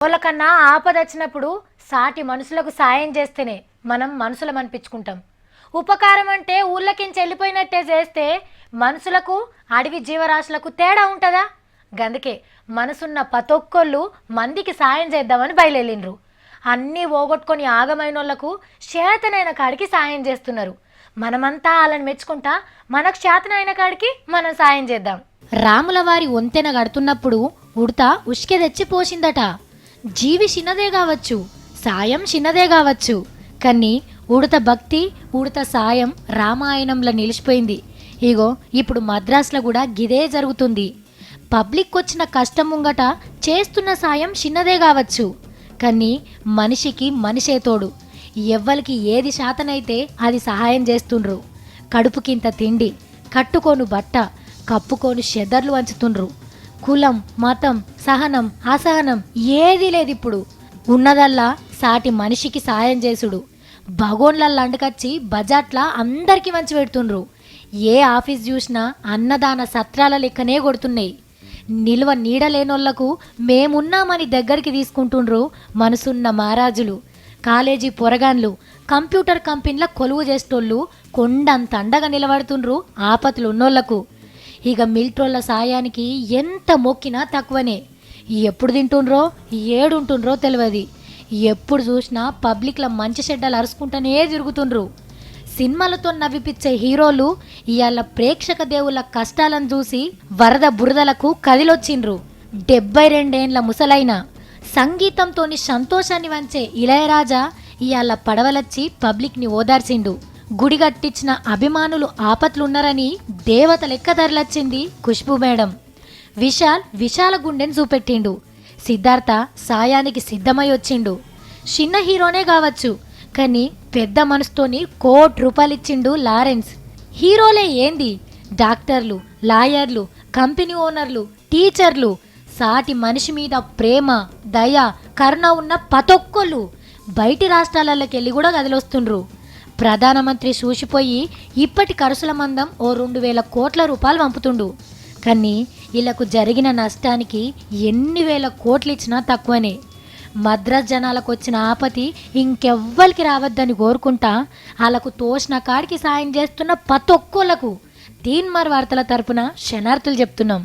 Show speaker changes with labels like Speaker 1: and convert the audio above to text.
Speaker 1: వాళ్ళకన్నా ఆపద వచ్చినప్పుడు సాటి మనుషులకు సాయం చేస్తేనే మనం మనుషులం అనిపించుకుంటాం. ఉపకారం అంటే ఊళ్ళకించి వెళ్ళిపోయినట్టే చేస్తే మనుషులకు అడవి జీవరాశులకు తేడా ఉంటుందా? గందుకే మనసున్న పతొక్కళ్ళు మందికి సాయం చేద్దామని బయలుదేరిండ్రు. అన్నీ పోగొట్టుకొని ఆగమైన వాళ్ళకు చేతనైన కాడికి సాయం చేస్తున్నారు. మనమంతా వాళ్ళని మెచ్చుకుంటా మనకు చేతనైన కాడికి మనం సాయం చేద్దాం. రాముల వారి వంతెన గడుతున్నప్పుడు ఉడత ఉష్కె తెచ్చి పోసిందట. జీవి చిన్నదే కావచ్చు, సాయం చిన్నదే కావచ్చు, కానీ ఉడత భక్తి ఉడత సాయం రామాయణంలో నిలిచిపోయింది. ఇగో ఇప్పుడు మద్రాసులో కూడా గిదే జరుగుతుంది. పబ్లిక్ వచ్చిన కష్టం ముంగట చేస్తున్న సాయం చిన్నదే కావచ్చు, కానీ మనిషికి మనిషే తోడు. ఎవ్వరికి ఏది శాతనైతే అది సహాయం చేస్తుండ్రు. కడుపుకింత తిండి, కట్టుకోను బట్ట, కప్పుకోను షెదర్లు వంచుతుండ్రు. కులం మతం సహనం అసహనం ఏది లేదు. ఇప్పుడు ఉన్నదల్లా సాటి మనిషికి సాయం చేసుడు. భగోన్లల్లా అండుకొచ్చి బజాట్లా అందరికీ మంచి పెడుతుండ్రు. ఏ ఆఫీస్ చూసినా అన్నదాన సత్రాల లెక్కనే కొడుతున్నాయి. నిల్వ నీడలేనోళ్లకు మేమున్నామని దగ్గరికి తీసుకుంటుండ్రు మనసున్న మహారాజులు. కాలేజీ పొరగాన్లు కంప్యూటర్ కంపెనీల కొలువు చేసేటోళ్ళు కొండంత అండగా నిలబడుతుండ్రు ఆపత్తులు ఉన్నోళ్లకు. ఇక మిల్ట్రోళ్ళ సాయానికి ఎంత మొక్కినా తక్కువనే. ఎప్పుడు తింటుండ్రో ఏడుంటుండ్రో తెలియదు. ఎప్పుడు చూసినా పబ్లిక్ల మంచి చెడ్డలు అరుచుకుంటూనే తిరుగుతుండ్రు. సినిమాలతో నవ్విపిచ్చే హీరోలు ఇవాళ ప్రేక్షక దేవుళ్ళ కష్టాలను చూసి వరద బురదలకు కదిలొచ్చిండ్రు. 72 ఏండ్ల ముసలైన సంగీతంతోని సంతోషాన్ని వంచే ఇళయరాజా ఇవాళ పడవలచ్చి పబ్లిక్ని ఓదార్చిండు. గుడి కట్టించిన అభిమానులు ఆపత్లున్నారని దేవత లెక్క తరలొచ్చింది ఖుష్బూ మేడం. విశాల గుండెని చూపెట్టిండు. సిద్ధార్థ సాయానికి సిద్ధమై వచ్చిండు. చిన్న హీరోనే కావచ్చు, కానీ పెద్ద మనసుతోని ₹1,00,00,000 ఇచ్చిండు లారెన్స్. హీరోలే ఏంది, డాక్టర్లు, లాయర్లు, కంపెనీ ఓనర్లు, టీచర్లు, సాటి మనిషి మీద ప్రేమ దయ కరుణ ఉన్న పతొక్కళ్ళు బయటి రాష్ట్రాలకి వెళ్ళి కూడా కదిలొస్తుండ్రు. ప్రధానమంత్రి చూసిపోయి ఇప్పటి ఖర్చుల మందం ₹2,000 కోట్ల పంపుతుండు. కానీ వీళ్ళకు జరిగిన నష్టానికి ఎన్ని వేల కోట్లు ఇచ్చినా తక్కువనే. మద్రాస్ జనాలకు వచ్చిన ఆపతి ఇంకెవ్వరికి రావద్దని కోరుకుంటా వాళ్ళకు తోసిన కాడికి సాయం చేస్తున్న పతొక్కళ్ళకు తీన్మార్ వార్తల తరపున శనార్థులు చెప్తున్నాం.